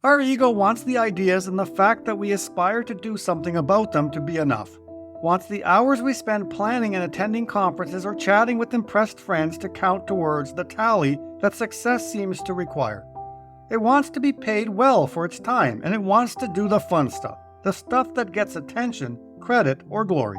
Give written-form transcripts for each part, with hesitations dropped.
Our ego wants the ideas and the fact that we aspire to do something about them to be enough. Wants the hours we spend planning and attending conferences or chatting with impressed friends to count towards the tally that success seems to require. It wants to be paid well for its time, and it wants to do the fun stuff, the stuff that gets attention, credit, or glory.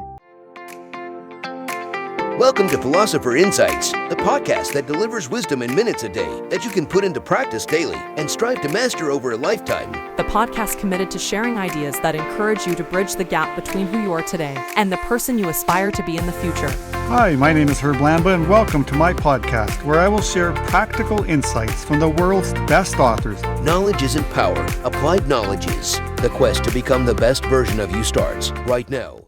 Welcome to Philosopher Insights, the podcast that delivers wisdom in minutes a day that you can put into practice daily and strive to master over a lifetime. The podcast committed to sharing ideas that encourage you to bridge the gap between who you are today and the person you aspire to be in the future. Hi, my name is Herb Lamba, and welcome to my podcast, where I will share practical insights from the world's best authors. Knowledge isn't power. Applied knowledge is. The quest to become the best version of you starts right now.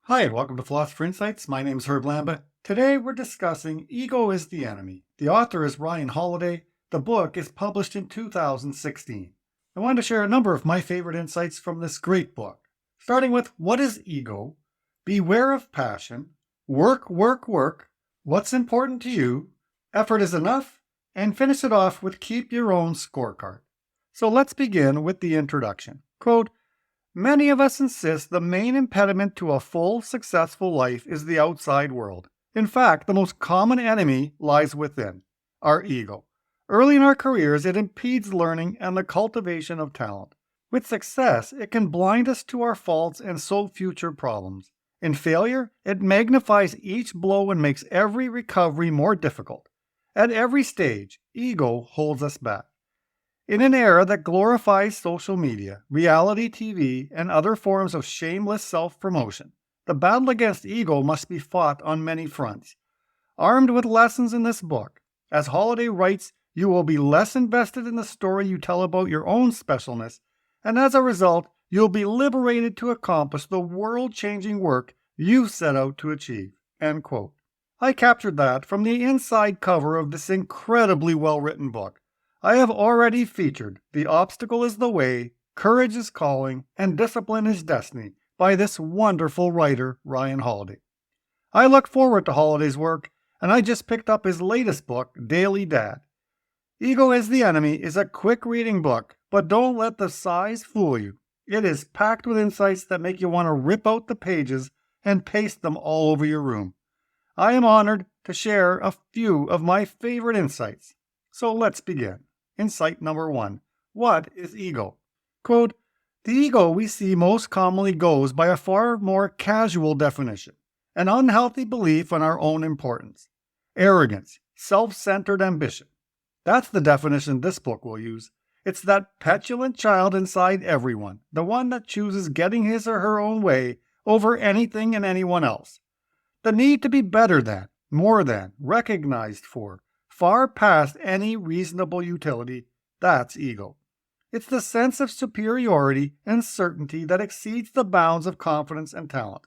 Hi, and welcome to Philosopher Insights. My name is Herb Lamba. Today we're discussing Ego is the Enemy. The author is Ryan Holiday. The book is published in 2016. I wanted to share a number of my favorite insights from this great book, starting with what is ego, beware of passion, work, what's important to you, effort is enough, and finish it off with keep your own scorecard. So let's begin with the introduction. Quote, many of us insist the main impediment to a full, successful life is the outside world. In fact, the most common enemy lies within, our ego. Early in our careers, it impedes learning and the cultivation of talent. With success, it can blind us to our faults and so future problems. In failure, it magnifies each blow and makes every recovery more difficult. At every stage, ego holds us back. In an era that glorifies social media, reality TV, and other forms of shameless self-promotion, the battle against ego must be fought on many fronts. Armed with lessons in this book, as Holiday writes, you will be less invested in the story you tell about your own specialness, and as a result, you'll be liberated to accomplish the world-changing work you set out to achieve. End quote. I captured that from the inside cover of this incredibly well-written book. I have already featured The Obstacle is the Way, Courage is Calling, and Discipline is Destiny by this wonderful writer, Ryan Holiday. I look forward to Holiday's work, and I just picked up his latest book, Daily Dad. Ego is the Enemy is a quick reading book, but don't let the size fool you. It is packed with insights that make you want to rip out the pages and paste them all over your room. I am honored to share a few of my favorite insights. So let's begin. Insight number 1. What is ego? Quote, the ego we see most commonly goes by a far more casual definition, an unhealthy belief in our own importance, arrogance, self-centered ambition. That's the definition this book will use. It's that petulant child inside everyone, the one that chooses getting his or her own way over anything and anyone else. The need to be better than, more than, recognized for, far past any reasonable utility, that's ego. It's the sense of superiority and certainty that exceeds the bounds of confidence and talent.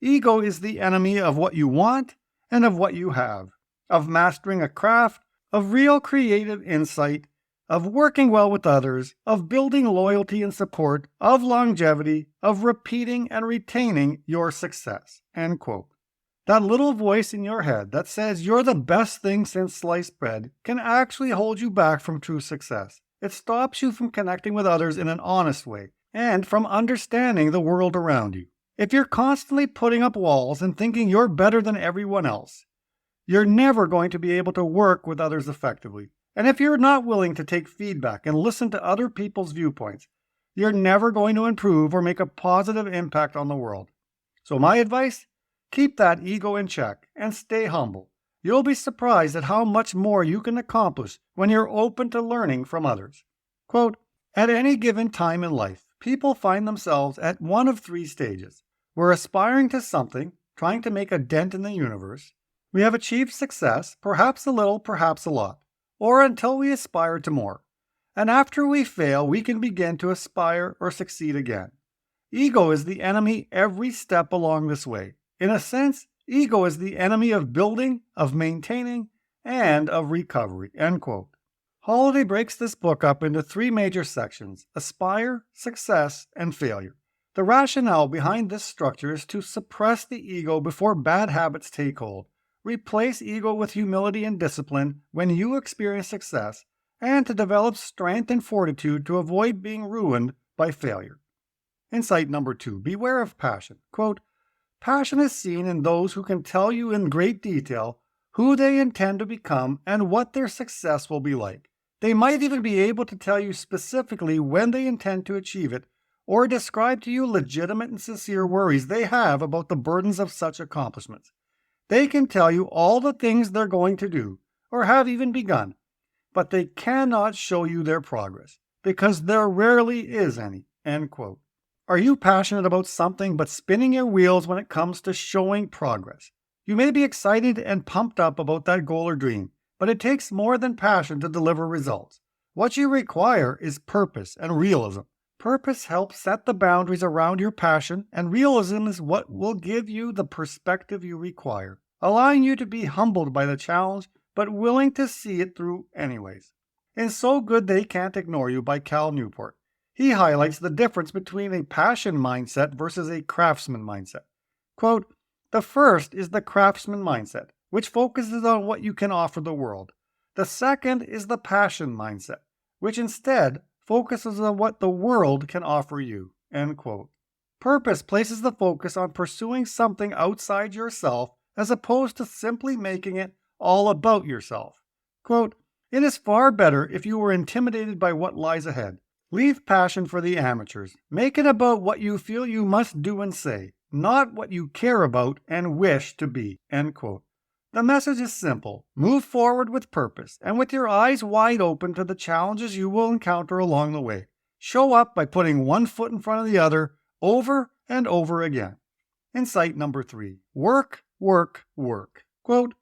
Ego is the enemy of what you want and of what you have, of mastering a craft, of real creative insight, of working well with others, of building loyalty and support, of longevity, of repeating and retaining your success. End quote. That little voice in your head that says you're the best thing since sliced bread can actually hold you back from true success. It stops you from connecting with others in an honest way and from understanding the world around you. If you're constantly putting up walls and thinking you're better than everyone else, you're never going to be able to work with others effectively. And if you're not willing to take feedback and listen to other people's viewpoints, you're never going to improve or make a positive impact on the world. So my advice? Keep that ego in check and stay humble. You'll be surprised at how much more you can accomplish when you're open to learning from others. Quote, at any given time in life, people find themselves at one of 3 stages. We're aspiring to something, trying to make a dent in the universe. We have achieved success, perhaps a little, perhaps a lot, or until we aspire to more. And after we fail, we can begin to aspire or succeed again. Ego is the enemy every step along this way. In a sense, ego is the enemy of building, of maintaining, and of recovery. End quote. Holiday breaks this book up into 3 major sections: aspire, success, and failure. The rationale behind this structure is to suppress the ego before bad habits take hold, replace ego with humility and discipline when you experience success, and to develop strength and fortitude to avoid being ruined by failure. Insight number 2, beware of passion. Quote, passion is seen in those who can tell you in great detail who they intend to become and what their success will be like. They might even be able to tell you specifically when they intend to achieve it, or describe to you legitimate and sincere worries they have about the burdens of such accomplishments. They can tell you all the things they're going to do, or have even begun, but they cannot show you their progress, because there rarely is any. End quote. Are you passionate about something but spinning your wheels when it comes to showing progress? You may be excited and pumped up about that goal or dream, but it takes more than passion to deliver results. What you require is purpose and realism. Purpose helps set the boundaries around your passion, and realism is what will give you the perspective you require, allowing you to be humbled by the challenge, but willing to see it through anyways. In So Good They Can't Ignore You by Cal Newport, he highlights the difference between a passion mindset versus a craftsman mindset. Quote, the first is the craftsman mindset, which focuses on what you can offer the world. The second is the passion mindset, which instead focuses on what the world can offer you. End quote. Purpose places the focus on pursuing something outside yourself as opposed to simply making it all about yourself. Quote, it is far better if you were intimidated by what lies ahead. Leave passion for the amateurs. Make it about what you feel you must do and say, not what you care about and wish to be. End quote. The message is simple. Move forward with purpose and with your eyes wide open to the challenges you will encounter along the way. Show up by putting one foot in front of the other over and over again. Insight number 3. Work, work, work. Quote,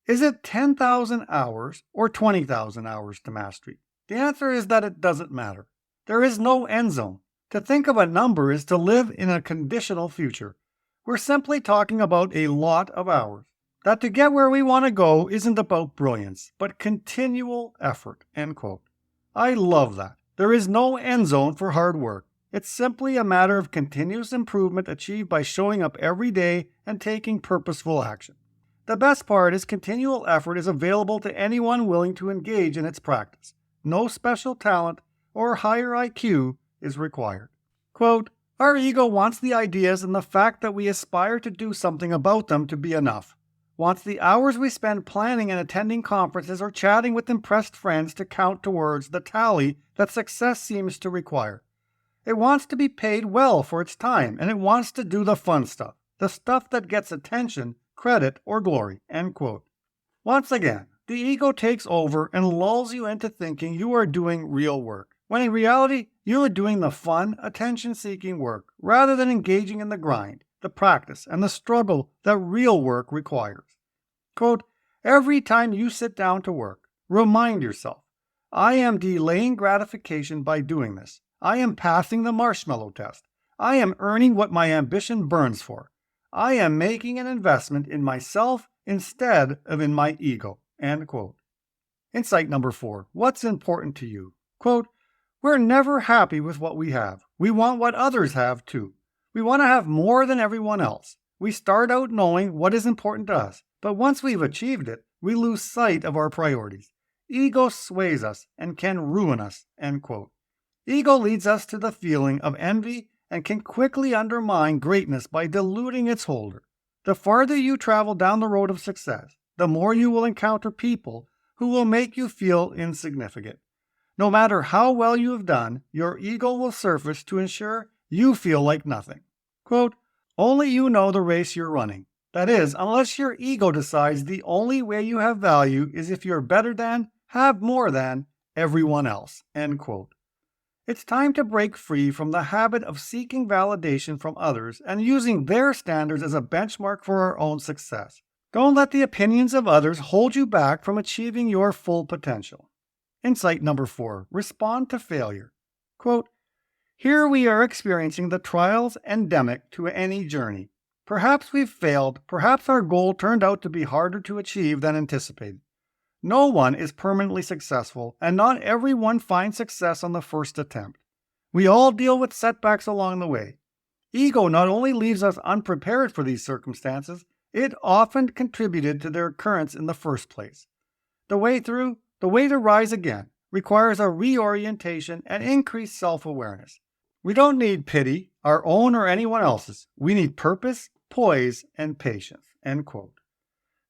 is it 10,000 hours or 20,000 hours to mastery? The answer is that it doesn't matter. There is no end zone. To think of a number is to live in a conditional future. We're simply talking about a lot of hours. That to get where we want to go isn't about brilliance, but continual effort. End quote. I love that. There is no end zone for hard work. It's simply a matter of continuous improvement achieved by showing up every day and taking purposeful action. The best part is continual effort is available to anyone willing to engage in its practice. No special talent or higher IQ is required. Quote, our ego wants the ideas and the fact that we aspire to do something about them to be enough. Wants the hours we spend planning and attending conferences or chatting with impressed friends to count towards the tally that success seems to require. It wants to be paid well for its time, and it wants to do the fun stuff, the stuff that gets attention, credit, or glory. End quote. Once again, the ego takes over and lulls you into thinking you are doing real work, when in reality, you are doing the fun, attention-seeking work, rather than engaging in the grind, the practice, and the struggle that real work requires. Quote, every time you sit down to work, remind yourself, I am delaying gratification by doing this. I am passing the marshmallow test. I am earning what my ambition burns for. I am making an investment in myself instead of in my ego. End quote. Insight number 4. What's important to you? Quote, we're never happy with what we have. We want what others have too. We want to have more than everyone else. We start out knowing what is important to us, but once we've achieved it, we lose sight of our priorities. Ego sways us and can ruin us. End quote. Ego leads us to the feeling of envy and can quickly undermine greatness by diluting its holder. The farther you travel down the road of success, the more you will encounter people who will make you feel insignificant. No matter how well you have done, your ego will surface to ensure you feel like nothing. Quote, only you know the race you're running. That is, unless your ego decides the only way you have value is if you're better than, have more than, everyone else. End quote. It's time to break free from the habit of seeking validation from others and using their standards as a benchmark for our own success. Don't let the opinions of others hold you back from achieving your full potential. Insight number 4. Respond to failure. Quote, here we are experiencing the trials endemic to any journey. Perhaps we've failed, perhaps our goal turned out to be harder to achieve than anticipated. No one is permanently successful, and not everyone finds success on the first attempt. We all deal with setbacks along the way. Ego not only leaves us unprepared for these circumstances, it often contributed to their occurrence in the first place. The way to rise again, requires a reorientation and increased self-awareness. We don't need pity, our own or anyone else's. We need purpose, poise, and patience." End quote.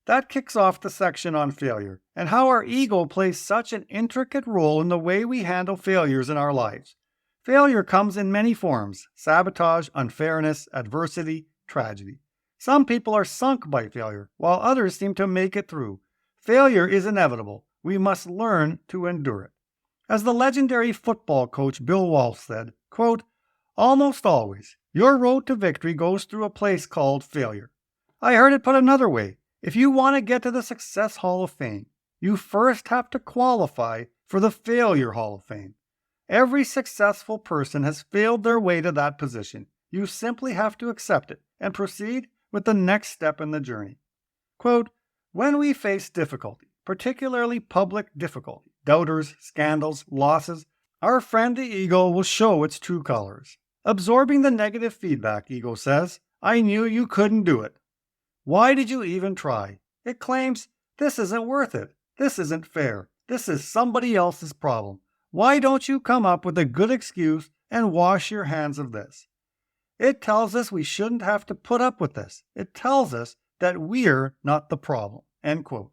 That kicks off the section on failure and how our ego plays such an intricate role in the way we handle failures in our lives. Failure comes in many forms: sabotage, unfairness, adversity, tragedy. Some people are sunk by failure, while others seem to make it through. Failure is inevitable. We must learn to endure it. As the legendary football coach Bill Walsh said, quote, "Almost always, your road to victory goes through a place called failure." I heard it put another way: if you want to get to the Success Hall of Fame, you first have to qualify for the Failure Hall of Fame. Every successful person has failed their way to that position. You simply have to accept it and proceed with the next step in the journey. Quote, "When we face difficulty, particularly public difficulty, doubters, scandals, losses, our friend the ego will show its true colors. Absorbing the negative feedback, ego says, 'I knew you couldn't do it. Why did you even try?' It claims, 'This isn't worth it. This isn't fair. This is somebody else's problem. Why don't you come up with a good excuse and wash your hands of this?' It tells us we shouldn't have to put up with this. It tells us that we're not the problem." End quote.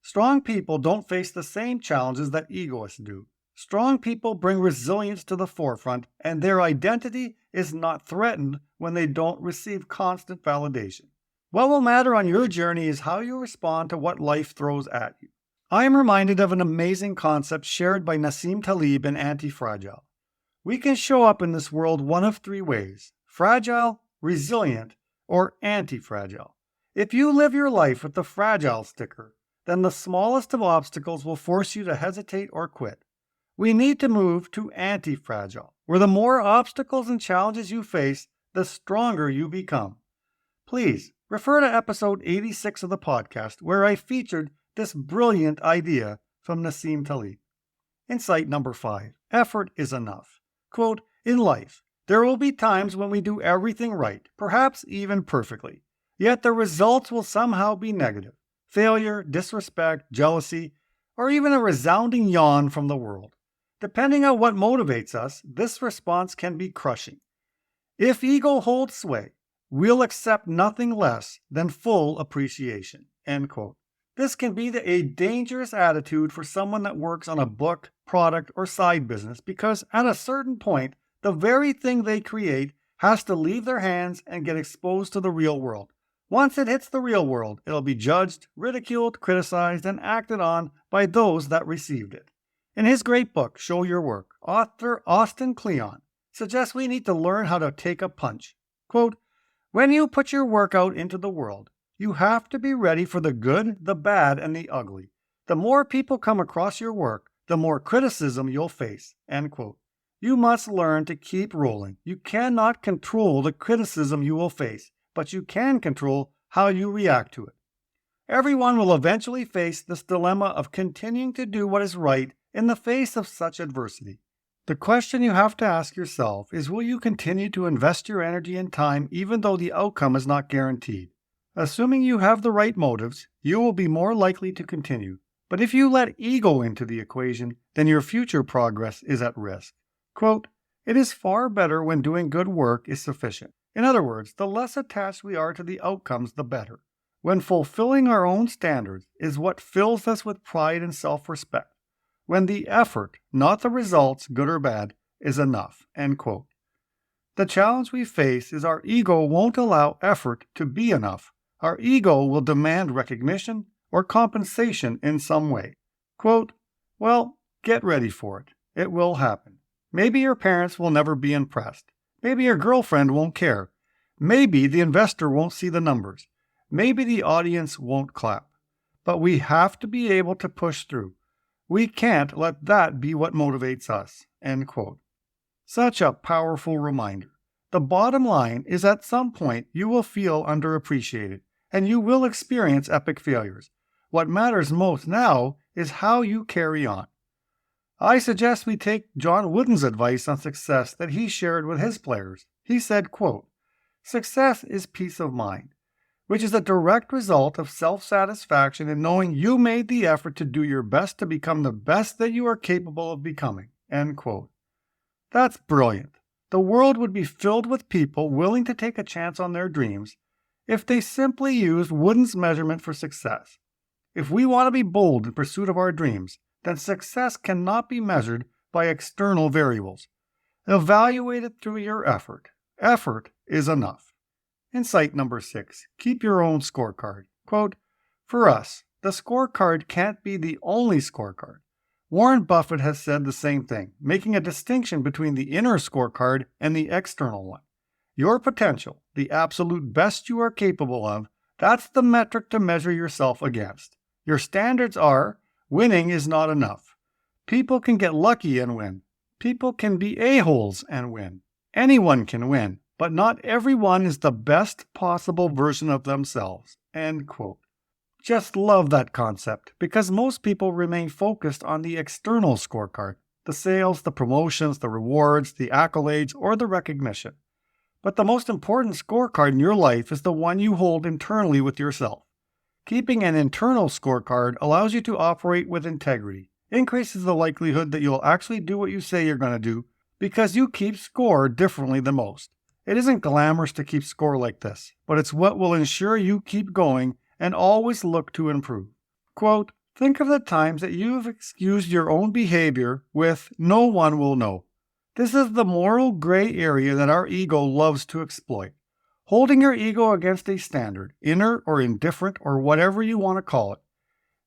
Strong people don't face the same challenges that egoists do. Strong people bring resilience to the forefront, and their identity is not threatened when they don't receive constant validation. What will matter on your journey is how you respond to what life throws at you. I am reminded of an amazing concept shared by Nassim Taleb in Anti-Fragile. We can show up in this world one of three ways: fragile, resilient, or anti-fragile. If you live your life with the fragile sticker, then the smallest of obstacles will force you to hesitate or quit. We need to move to anti-fragile, where the more obstacles and challenges you face, the stronger you become. Please refer to episode 86 of the podcast, where I featured this brilliant idea from Nassim Taleb. Insight number 5. Effort is enough. Quote, "In life, there will be times when we do everything right, perhaps even perfectly. Yet the results will somehow be negative: failure, disrespect, jealousy, or even a resounding yawn from the world. Depending on what motivates us, this response can be crushing. If ego holds sway, we'll accept nothing less than full appreciation." End quote. This can be a dangerous attitude for someone that works on a book, product, or side business, because at a certain point, the very thing they create has to leave their hands and get exposed to the real world. Once it hits the real world, it'll be judged, ridiculed, criticized, and acted on by those that received it. In his great book, Show Your Work, author Austin Kleon suggests we need to learn how to take a punch. Quote, "When you put your work out into the world, you have to be ready for the good, the bad, and the ugly. The more people come across your work, the more criticism you'll face." End quote. You must learn to keep rolling. You cannot control the criticism you will face, but you can control how you react to it. Everyone will eventually face this dilemma of continuing to do what is right in the face of such adversity. The question you have to ask yourself is, will you continue to invest your energy and time even though the outcome is not guaranteed? Assuming you have the right motives, you will be more likely to continue. But if you let ego into the equation, then your future progress is at risk. Quote, "It is far better when doing good work is sufficient." In other words, the less attached we are to the outcomes, the better. When fulfilling our own standards is what fills us with pride and self-respect. When the effort, not the results, good or bad, is enough. End quote. The challenge we face is our ego won't allow effort to be enough. Our ego will demand recognition or compensation in some way. Quote, "Well, get ready for it. It will happen. Maybe your parents will never be impressed. Maybe your girlfriend won't care. Maybe the investor won't see the numbers. Maybe the audience won't clap. But we have to be able to push through. We can't let that be what motivates us." End quote. Such a powerful reminder. The bottom line is at some point you will feel underappreciated, and you will experience epic failures. What matters most now is how you carry on. I suggest we take John Wooden's advice on success that he shared with his players. He said, quote, "Success is peace of mind. which is a direct result of self-satisfaction in knowing you made the effort to do your best to become the best that you are capable of becoming. End quote. That's brilliant. The world would be filled with people willing to take a chance on their dreams if they simply used Wooden's measurement for success. If we want to be bold in pursuit of our dreams, then success cannot be measured by external variables. Evaluate it through your effort. Effort is enough. Insight number 6. Keep your own scorecard. Quote, "For us, the scorecard can't be the only scorecard." Warren Buffett has said the same thing, making a distinction between the inner scorecard and the external one. Your potential, the absolute best you are capable of, that's the metric to measure yourself against. Your standards are, winning is not enough. People can get lucky and win. People can be a-holes and win. Anyone can win, but not everyone is the best possible version of themselves. End quote. Just love that concept because most people remain focused on the external scorecard, the sales, the promotions, the rewards, the accolades, or the recognition. But the most important scorecard in your life is the one you hold internally with yourself. Keeping an internal scorecard allows you to operate with integrity, increases the likelihood that you'll actually do what you say you're going to do because you keep score differently than most. It isn't glamorous to keep score like this, but it's what will ensure you keep going and always look to improve. Quote, "Think of the times that you've excused your own behavior with 'no one will know.' This is the moral gray area that our ego loves to exploit. Holding your ego against a standard, inner or indifferent or whatever you want to call it,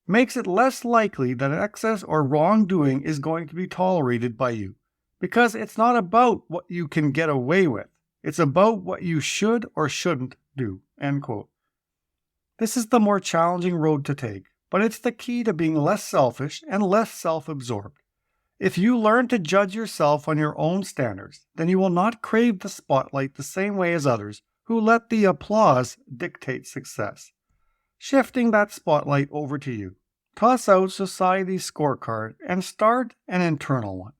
makes it less likely that excess or wrongdoing is going to be tolerated by you. Because it's not about what you can get away with. It's about what you should or shouldn't do." End quote. This is the more challenging road to take, but it's the key to being less selfish and less self-absorbed. If you learn to judge yourself on your own standards, then you will not crave the spotlight the same way as others who let the applause dictate success. Shifting that spotlight over to you. Toss out society's scorecard and start an internal one.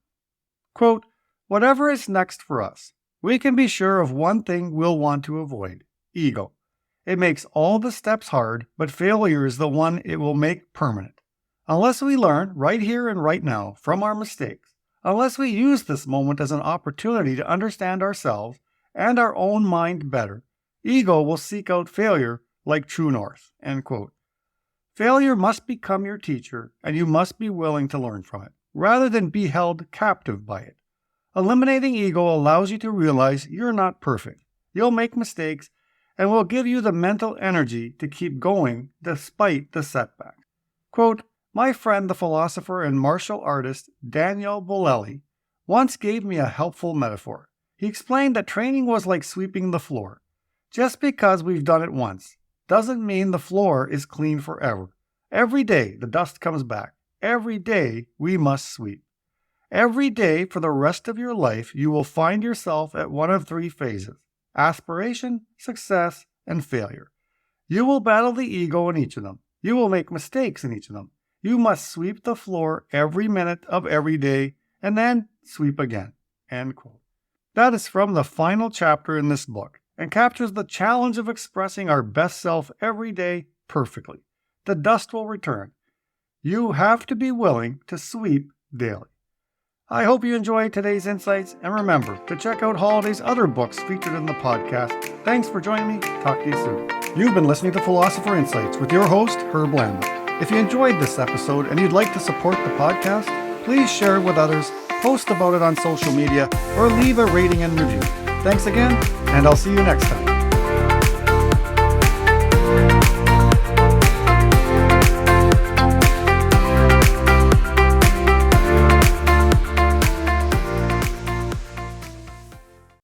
Quote, "Whatever is next for us, we can be sure of one thing we'll want to avoid: ego. It makes all the steps hard, but failure is the one it will make permanent. Unless we learn right here and right now from our mistakes, unless we use this moment as an opportunity to understand ourselves and our own mind better, ego will seek out failure like true north." End quote. Failure must become your teacher, and you must be willing to learn from it, rather than be held captive by it. Eliminating ego allows you to realize you're not perfect. You'll make mistakes, and will give you the mental energy to keep going despite the setback. Quote, "My friend, the philosopher and martial artist Daniel Bolelli, once gave me a helpful metaphor. He explained that training was like sweeping the floor. Just because we've done it once doesn't mean the floor is clean forever. Every day the dust comes back. Every day we must sweep. Every day for the rest of your life you will find yourself at one of 3 phases: aspiration, success, and failure. You will battle the ego in each of them. You will make mistakes in each of them. You must sweep the floor every minute of every day and then sweep again." End quote. That is from the final chapter in this book and captures the challenge of expressing our best self every day perfectly. The dust will return. You have to be willing to sweep daily. I hope you enjoyed today's insights, and remember to check out Holiday's other books featured in the podcast. Thanks for joining me. Talk to you soon. You've been listening to Philosopher Insights with your host, Herb Lambert. If you enjoyed this episode and you'd like to support the podcast, please share it with others, post about it on social media, or leave a rating and review. Thanks again, and I'll see you next time.